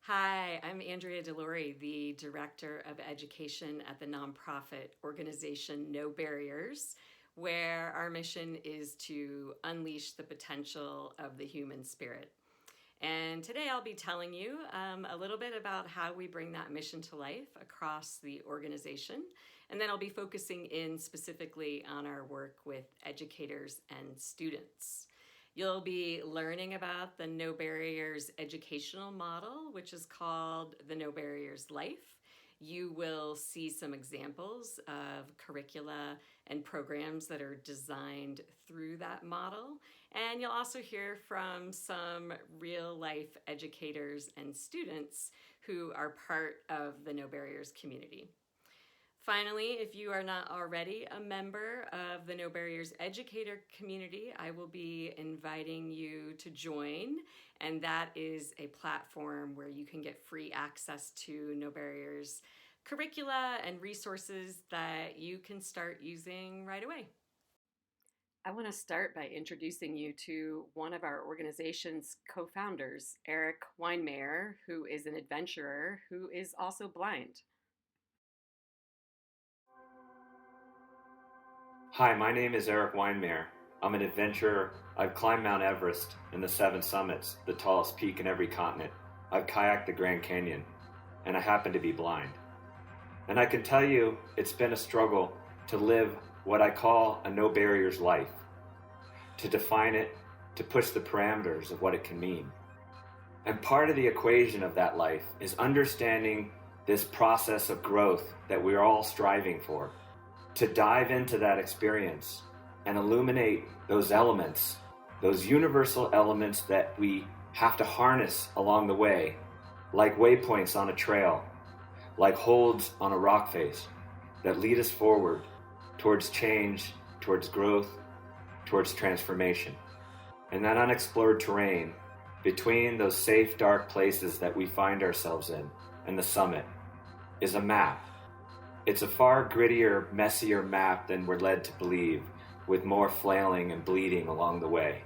Hi, I'm Andrea DeLore, the Director of Education at the nonprofit organization No Barriers, where our mission is to unleash the potential of the human spirit. And today I'll be telling you a little bit about how we bring that mission to life across the organization. And then I'll be focusing in specifically on our work with educators and students. You'll be learning about the No Barriers educational model, which is called the No Barriers Life. You will see some examples of curricula and programs that are designed through that model. And you'll also hear from some real life educators and students who are part of the No Barriers community. Finally, if you are not already a member of the No Barriers educator community, I will be inviting you to join. And that is a platform where you can get free access to No Barriers curricula and resources that you can start using right away. I want to start by introducing you to one of our organization's co founders, Eric Weinmayer, who is an adventurer who is also blind. Hi, my name is Eric Weinmayer. I'm an adventurer. I've climbed Mount Everest and the Seven Summits, the tallest peak in every continent. I've kayaked the Grand Canyon, and I happen to be blind. And I can tell you it's been a struggle to live what I call a no barriers life, to define it, to push the parameters of what it can mean. And part of the equation of that life is understanding this process of growth that we're all striving for. To dive into that experience and illuminate those elements, those universal elements that we have to harness along the way, like waypoints on a trail, like holds on a rock face, that lead us forward towards change, towards growth, towards transformation. And that unexplored terrain between those safe, dark places that we find ourselves in and the summit is a map. It's a far grittier, messier map than we're led to believe, with more flailing and bleeding along the way.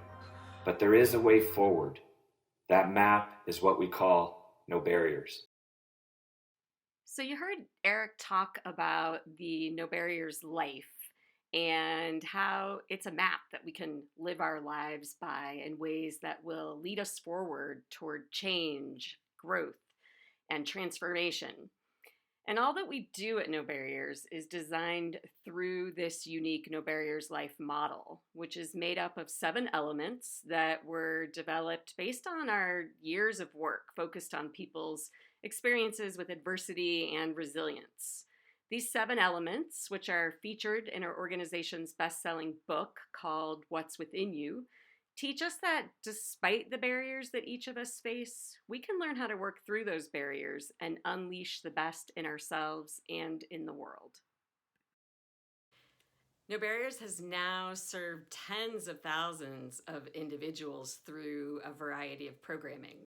But there is a way forward. That map is what we call No Barriers. So, you heard Eric talk about the No Barriers life and how it's a map that we can live our lives by in ways that will lead us forward toward change, growth, and transformation. And all that we do at No Barriers is designed through this unique No Barriers Life model, which is made up of 7 elements that were developed based on our years of work focused on people's experiences with adversity and resilience. These 7 elements, which are featured in our organization's best selling book called What's Within You, teach us that despite the barriers that each of us face, we can learn how to work through those barriers and unleash the best in ourselves and in the world. No Barriers has now served tens of thousands of individuals through a variety of programming.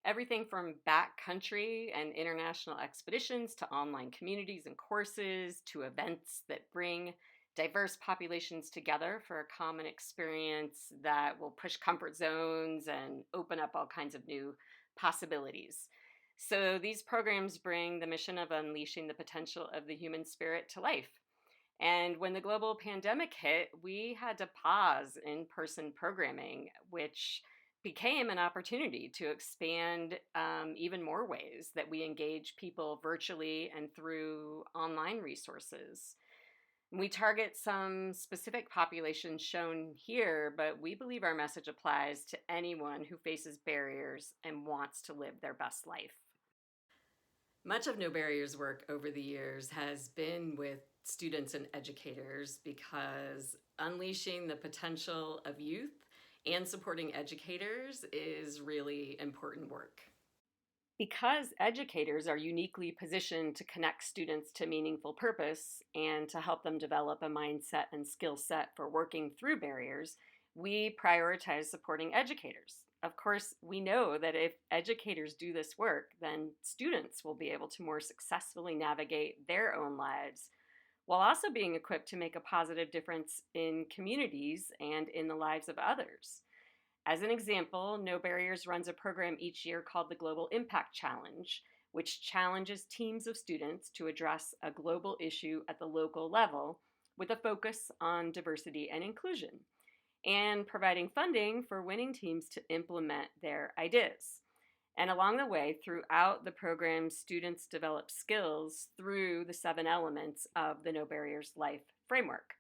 Everything from backcountry and international expeditions to online communities and courses to events that bring diverse populations together for a common experience that will push comfort zones and open up all kinds of new possibilities. So, these programs bring the mission of unleashing the potential of the human spirit to life. And when the global pandemic hit, we had to pause in person programming, which became an opportunity to expand even more ways that we engage people virtually and through online resources. We target some specific populations shown here, but we believe our message applies to anyone who faces barriers and wants to live their best life. Much of No Barriers work over the years has been with students and educators because unleashing the potential of youth and supporting educators is really important work. Because educators are uniquely positioned to connect students to meaningful purpose and to help them develop a mindset and skill set for working through barriers, we prioritize supporting educators. Of course, we know that if educators do this work, then students will be able to more successfully navigate their own lives while also being equipped to make a positive difference in communities and in the lives of others. As an example, No Barriers runs a program each year called the Global Impact Challenge, which challenges teams of students to address a global issue at the local level with a focus on diversity and inclusion, and providing funding for winning teams to implement their ideas. And along the way, throughout the program, students develop skills through the 7 elements of the No Barriers Life framework.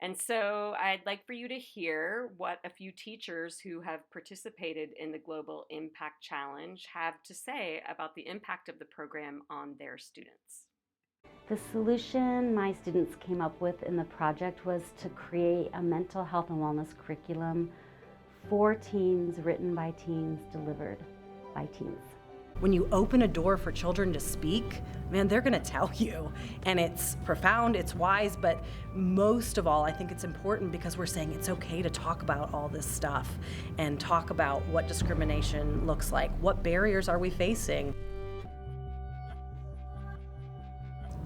And so I'd like for you to hear what a few teachers who have participated in the Global Impact Challenge have to say about the impact of the program on their students. The solution my students came up with in the project was to create a mental health and wellness curriculum for teens, written by teens, delivered by teens. When you open a door for children to speak, man, they're gonna tell you. And it's profound, it's wise, but most of all, I think it's important because we're saying it's okay to talk about all this stuff and talk about what discrimination looks like. What barriers are we facing?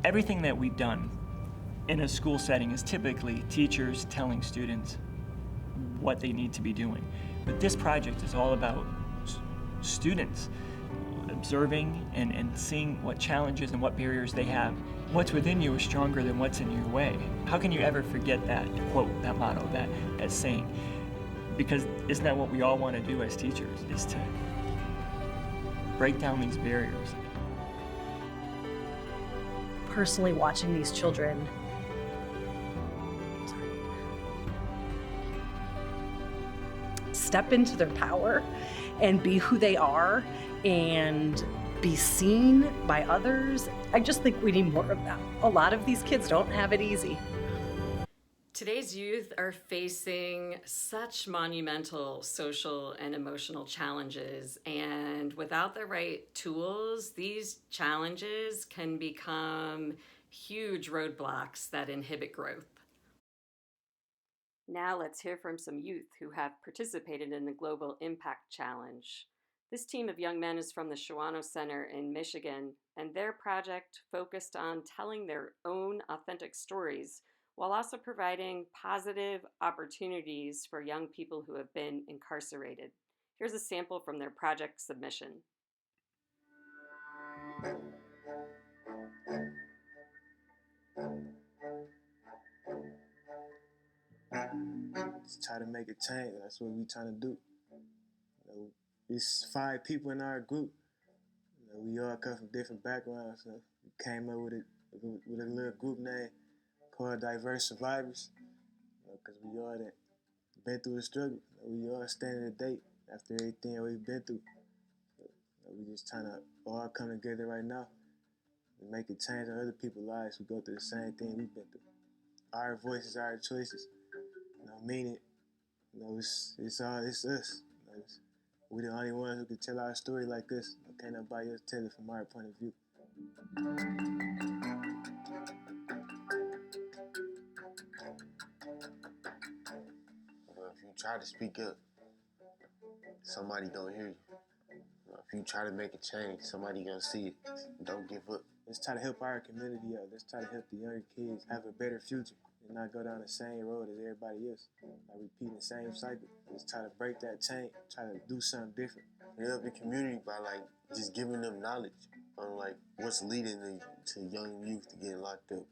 Everything that we've done in a school setting is typically teachers telling students what they need to be doing. But this project is all about students observing and seeing what challenges and what barriers they have. What's within you is stronger than what's in your way. How can you ever forget that quote, that motto, that saying? Because isn't that what we all want to do as teachers, is to break down these barriers? Personally watching these children step into their power and be who they are and be seen by others. I just think we need more of that. A lot of these kids don't have it easy. Today's youth are facing such monumental social and emotional challenges, and without the right tools, these challenges can become huge roadblocks that inhibit growth. Now let's hear from some youth who have participated in the Global Impact Challenge. This team of young men is from the Shawano Center in Michigan, and their project focused on telling their own authentic stories while also providing positive opportunities for young people who have been incarcerated. Here's a sample from their project submission. Just try to make a change. That's what we trying to do. It's 5 people in our group. We all come from different backgrounds. So we came up with a little group name called Diverse Survivors. Because we all that been through the struggle. We all standing a date after everything we've been through. We just trying to all come together right now and make a change in other people's lives who go through the same thing we've been through. Our voices, our choices. Meaning, it's us. We're the only ones who can tell our story like this. Can't nobody else tell it from our point of view. If you try to speak up, somebody gonna hear you. If you try to make a change, somebody gonna see it. Don't give up. Let's try to help our community out. Let's try to help the younger kids have a better future and not go down the same road as everybody else. Like repeating the same cycle. Let's try to break that chain, try to do something different. Help the community by just giving them knowledge on what's leading to young youth to get locked up.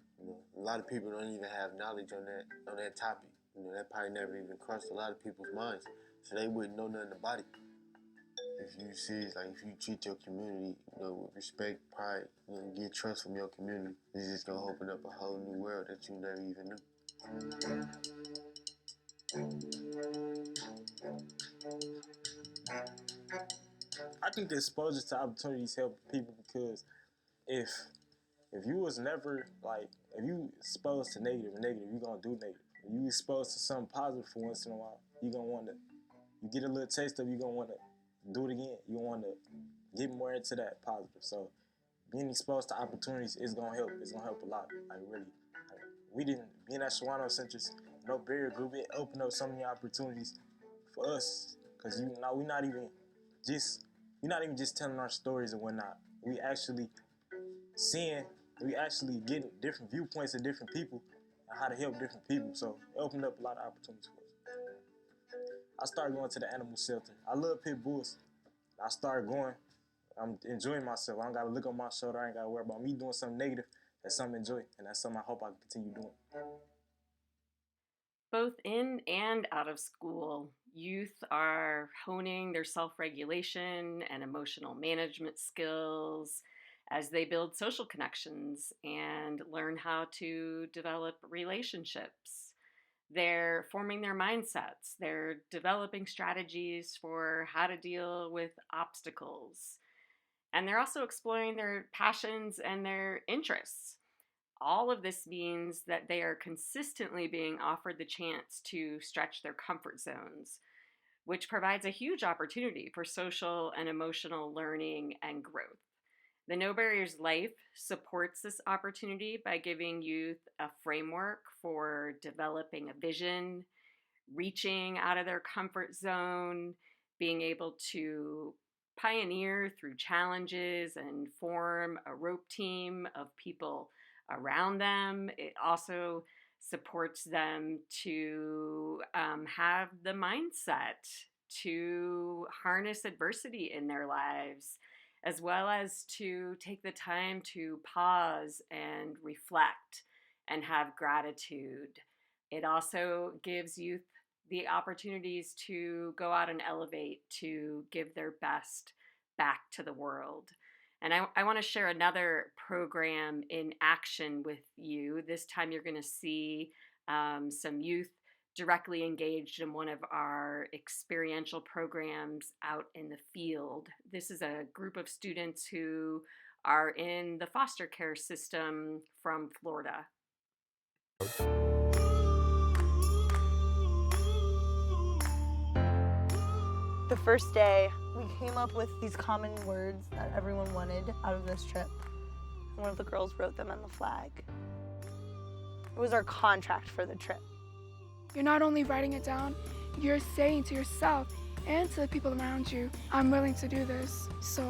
A lot of people don't even have knowledge on that topic. That probably never even crossed a lot of people's minds, so they wouldn't know nothing about it. If you serious, if you treat your community, with respect, pride, get trust from your community, it's just gonna open up a whole new world that you never even knew. I think the exposure to opportunities help people because if you was never if you exposed to negative, you're gonna do negative. If you exposed to something positive for once in a while, you're gonna want to. You get a little taste of it, you're gonna want to do it again. You want to get more into that positive. So being exposed to opportunities is gonna help. It's gonna help a lot. Really. We didn't being at Shawano Centers, No Barrier Group, it opened up so many opportunities for us. Cause we're not even just telling our stories and whatnot. We actually getting different viewpoints of different people and how to help different people. So it opened up a lot of opportunities for us. I started going to the animal shelter. I love pit bulls. I started going. I'm enjoying myself. I don't gotta look on my shoulder. I ain't gotta worry about me doing something negative. That's something I enjoy, and that's something I hope I can continue doing. Both in and out of school, youth are honing their self regulation and emotional management skills as they build social connections and learn how to develop relationships. They're forming their mindsets, they're developing strategies for how to deal with obstacles, and they're also exploring their passions and their interests. All of this means that they are consistently being offered the chance to stretch their comfort zones, which provides a huge opportunity for social and emotional learning and growth. The No Barriers Life supports this opportunity by giving youth a framework for developing a vision, reaching out of their comfort zone, being able to pioneer through challenges and form a rope team of people around them. It also supports them to have the mindset to harness adversity in their lives, as well as to take the time to pause and reflect and have gratitude. It also gives youth the opportunities to go out and elevate, to give their best back to the world. And I want to share another program in action with you. This time you're going to see some youth directly engaged in one of our experiential programs out in the field. This is a group of students who are in the foster care system from Florida. The first day, we came up with these common words that everyone wanted out of this trip. One of the girls wrote them on the flag. It was our contract for the trip. You're not only writing it down, you're saying to yourself and to the people around you, I'm willing to do this, so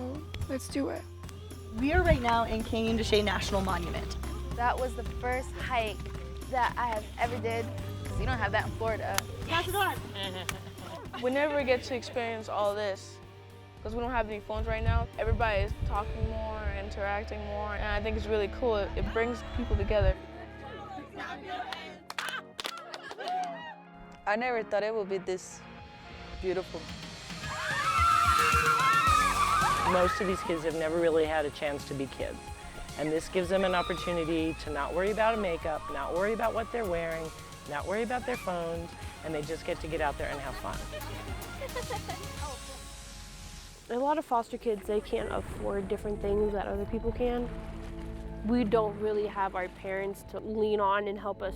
let's do it. We are right now in Canyon de Chelly National Monument. That was the first hike that I have ever did, because you don't have that in Florida. Pass it on. We never get to experience all this because we don't have any phones right now. Everybody is talking more, interacting more, and I think it's really cool. It brings people together. I never thought it would be this beautiful. Most of these kids have never really had a chance to be kids. And this gives them an opportunity to not worry about a makeup, not worry about what they're wearing, not worry about their phones, and they just get to get out there and have fun. A lot of foster kids, they can't afford different things that other people can. We don't really have our parents to lean on and help us,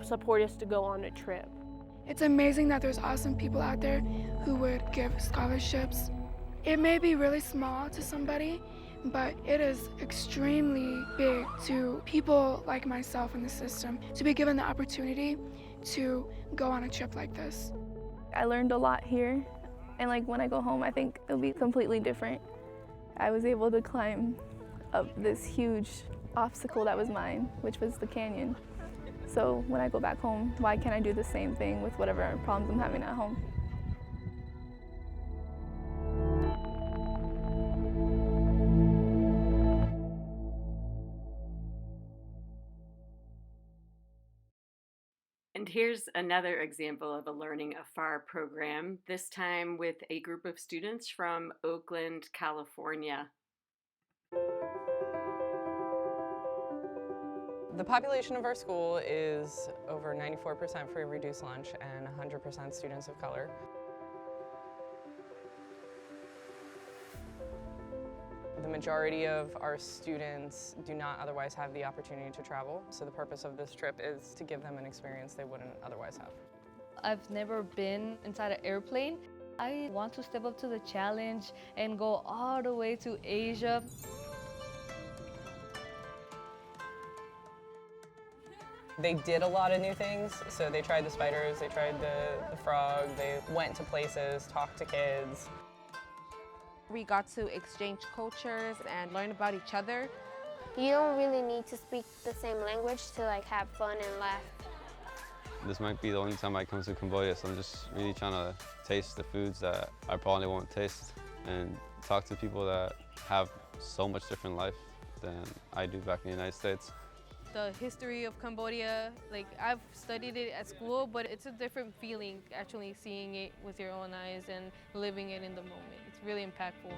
support us to go on a trip. It's amazing that there's awesome people out there who would give scholarships. It may be really small to somebody, but it is extremely big to people like myself in the system to be given the opportunity to go on a trip like this. I learned a lot here, and when I go home, I think it'll be completely different. I was able to climb up this huge obstacle that was mine, which was the canyon. So when I go back home, why can't I do the same thing with whatever problems I'm having at home? And here's another example of a Learning Afar program, this time with a group of students from Oakland, California. The population of our school is over 94% free reduced lunch and 100% students of color. The majority of our students do not otherwise have the opportunity to travel, so the purpose of this trip is to give them an experience they wouldn't otherwise have. I've never been inside an airplane. I want to step up to the challenge and go all the way to Asia. They did a lot of new things, so they tried the spiders, they tried the frog, they went to places, talked to kids. We got to exchange cultures and learn about each other. You don't really need to speak the same language to have fun and laugh. This might be the only time I come to Cambodia, so I'm just really trying to taste the foods that I probably won't taste and talk to people that have so much different life than I do back in the United States. The history of Cambodia, like I've studied it at school, but it's a different feeling actually seeing it with your own eyes and living it in the moment. It's really impactful.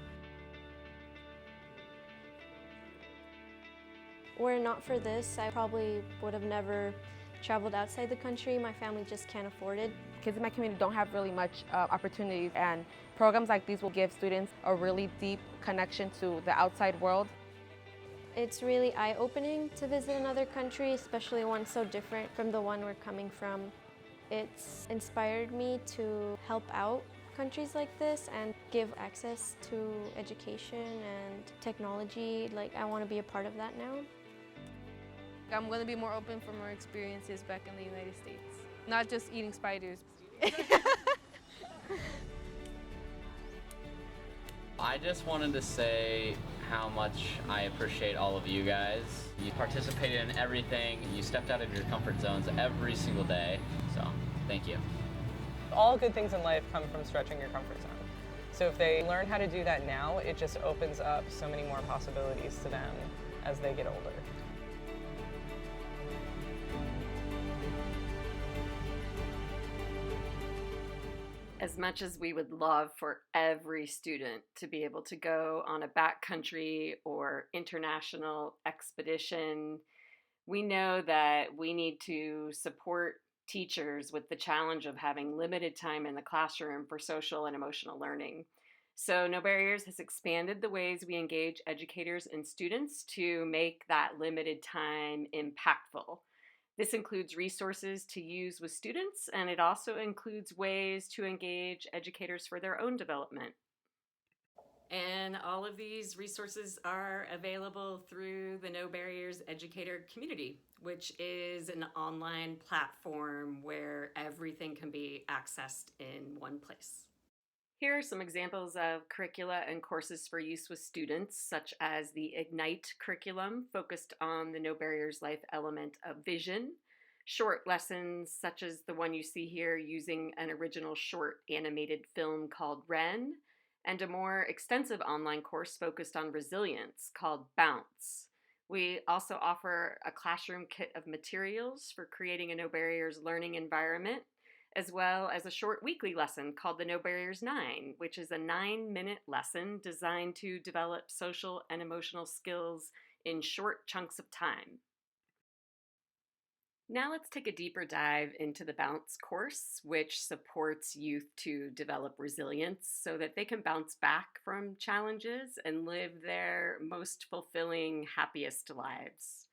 Were it not for this, I probably would have never traveled outside the country. My family just can't afford it. Kids in my community don't have really much opportunities, and programs like these will give students a really deep connection to the outside world. It's really eye-opening to visit another country, especially one so different from the one we're coming from. It's inspired me to help out countries like this and give access to education and technology. Like, I want to be a part of that now. I'm going to be more open for more experiences back in the United States, not just eating spiders. I just wanted to say how much I appreciate all of you guys. You participated in everything. You stepped out of your comfort zones every single day. So, thank you. All good things in life come from stretching your comfort zone. So if they learn how to do that now, it just opens up so many more possibilities to them as they get older. As much as we would love for every student to be able to go on a backcountry or international expedition, we know that we need to support teachers with the challenge of having limited time in the classroom for social and emotional learning. So No Barriers has expanded the ways we engage educators and students to make that limited time impactful. This includes resources to use with students, and it also includes ways to engage educators for their own development. And all of these resources are available through the No Barriers Educator community, which is an online platform where everything can be accessed in one place. Here are some examples of curricula and courses for use with students, such as the Ignite curriculum, focused on the No Barriers Life element of vision, short lessons such as the one you see here using an original short animated film called Ren, and a more extensive online course focused on resilience called Bounce. We also offer a classroom kit of materials for creating a No Barriers learning environment, as well as a short weekly lesson called the No Barriers 9, which is a 9-minute lesson designed to develop social and emotional skills in short chunks of time. Now let's take a deeper dive into the Bounce course, which supports youth to develop resilience so that they can bounce back from challenges and live their most fulfilling, happiest lives.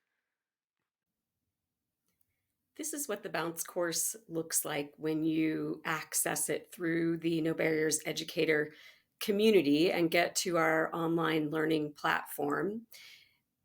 This is what the Bounce course looks like when you access it through the No Barriers Educator community and get to our online learning platform.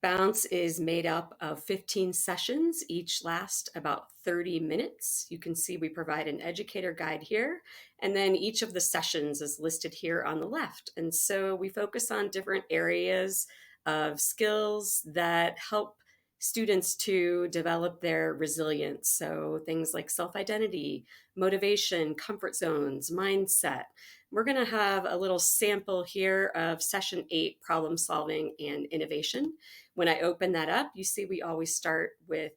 Bounce is made up of 15 sessions, each last about 30 minutes. You can see we provide an educator guide here, and then each of the sessions is listed here on the left. And so we focus on different areas of skills that help students to develop their resilience. So things like self-identity, motivation, comfort zones, mindset. We're going to have a little sample here of session 8, problem solving and innovation. When I open that up, you see we always start with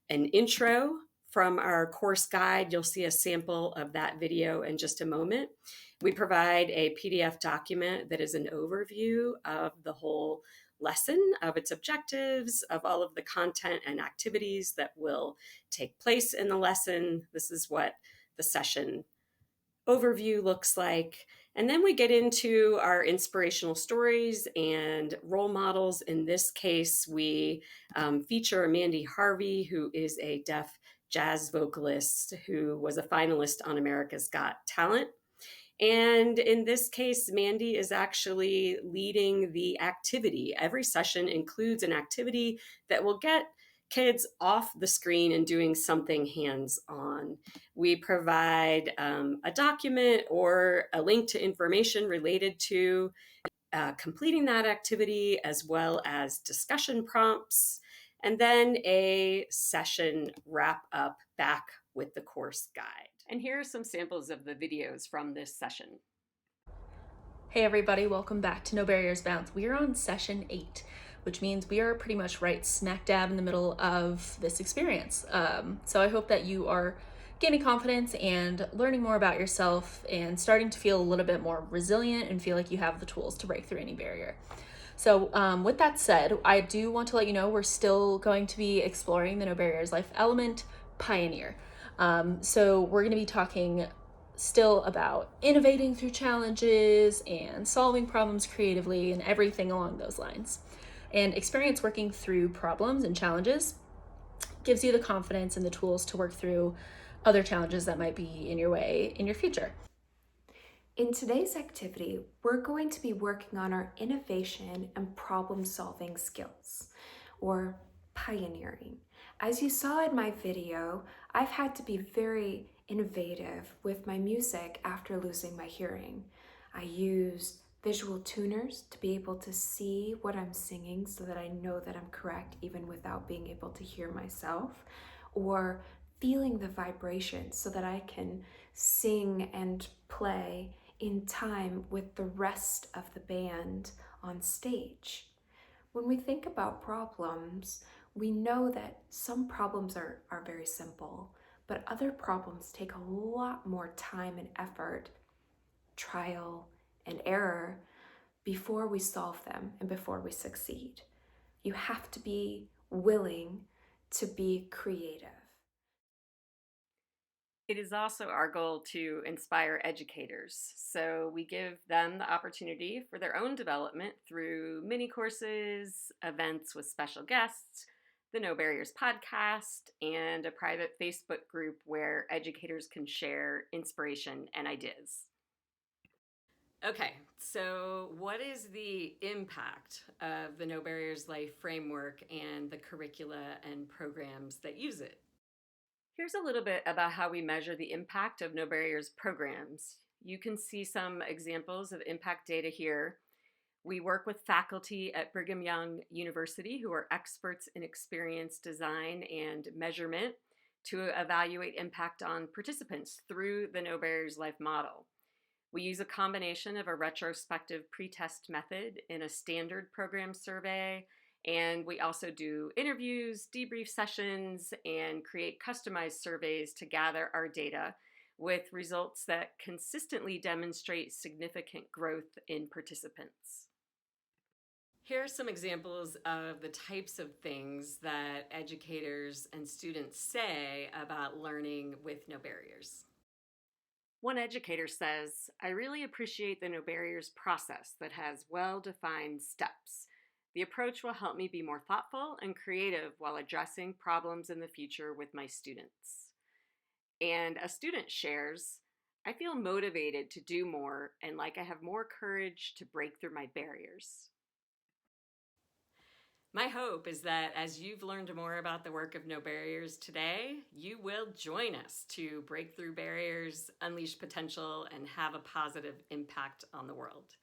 an intro from our course guide. You'll see a sample of that video in just a moment. We provide a PDF document that is an overview of the whole lesson, of its objectives, of all of the content and activities that will take place in the lesson. This is what the session overview looks like. And then we get into our inspirational stories and role models. In this case, we feature Mandy Harvey, who is a deaf jazz vocalist who was a finalist on America's Got Talent. And in this case, Mandy is actually leading the activity. Every session includes an activity that will get kids off the screen and doing something hands-on. We provide a document or a link to information related to completing that activity, as well as discussion prompts, and then a session wrap-up back with the course guide. And here are some samples of the videos from this session. Hey everybody, welcome back to No Barriers Bounds. We are on session 8, which means we are pretty much right smack dab in the middle of this experience. So I hope that you are gaining confidence and learning more about yourself and starting to feel a little bit more resilient and feel like you have the tools to break through any barrier. So with that said, I do want to let you know we're still going to be exploring the No Barriers Life element, Pioneer. So we're going to be talking still about innovating through challenges and solving problems creatively and everything along those lines. And experience working through problems and challenges gives you the confidence and the tools to work through other challenges that might be in your way in your future. In today's activity, we're going to be working on our innovation and problem-solving skills, or pioneering. As you saw in my video, I've had to be very innovative with my music after losing my hearing. I use visual tuners to be able to see what I'm singing so that I know that I'm correct even without being able to hear myself, or feeling the vibration so that I can sing and play in time with the rest of the band on stage. When we think about problems, we know that some problems are very simple, but other problems take a lot more time and effort, trial and error, before we solve them and before we succeed. You have to be willing to be creative. It is also our goal to inspire educators, so we give them the opportunity for their own development through mini courses, events with special guests, the No Barriers podcast, and a private Facebook group where educators can share inspiration and ideas. Okay, so what is the impact of the No Barriers Life framework and the curricula and programs that use it? Here's a little bit about how we measure the impact of No Barriers programs. You can see some examples of impact data here. We work with faculty at Brigham Young University who are experts in experience design and measurement to evaluate impact on participants through the No Barriers Life model. We use a combination of a retrospective pretest method in a standard program survey, and we also do interviews, debrief sessions, and create customized surveys to gather our data with results that consistently demonstrate significant growth in participants. Here are some examples of the types of things that educators and students say about learning with no barriers. One educator says, "I really appreciate the No Barriers process that has well-defined steps. The approach will help me be more thoughtful and creative while addressing problems in the future with my students." And a student shares, "I feel motivated to do more and like I have more courage to break through my barriers." My hope is that as you've learned more about the work of No Barriers today, you will join us to break through barriers, unleash potential, and have a positive impact on the world.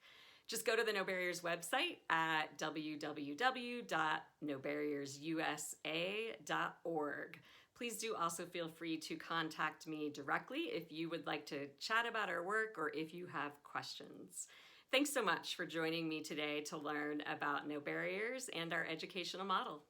Just go to the No Barriers website at www.nobarriersusa.org. Please do also feel free to contact me directly if you would like to chat about our work or if you have questions. Thanks so much for joining me today to learn about No Barriers and our educational model.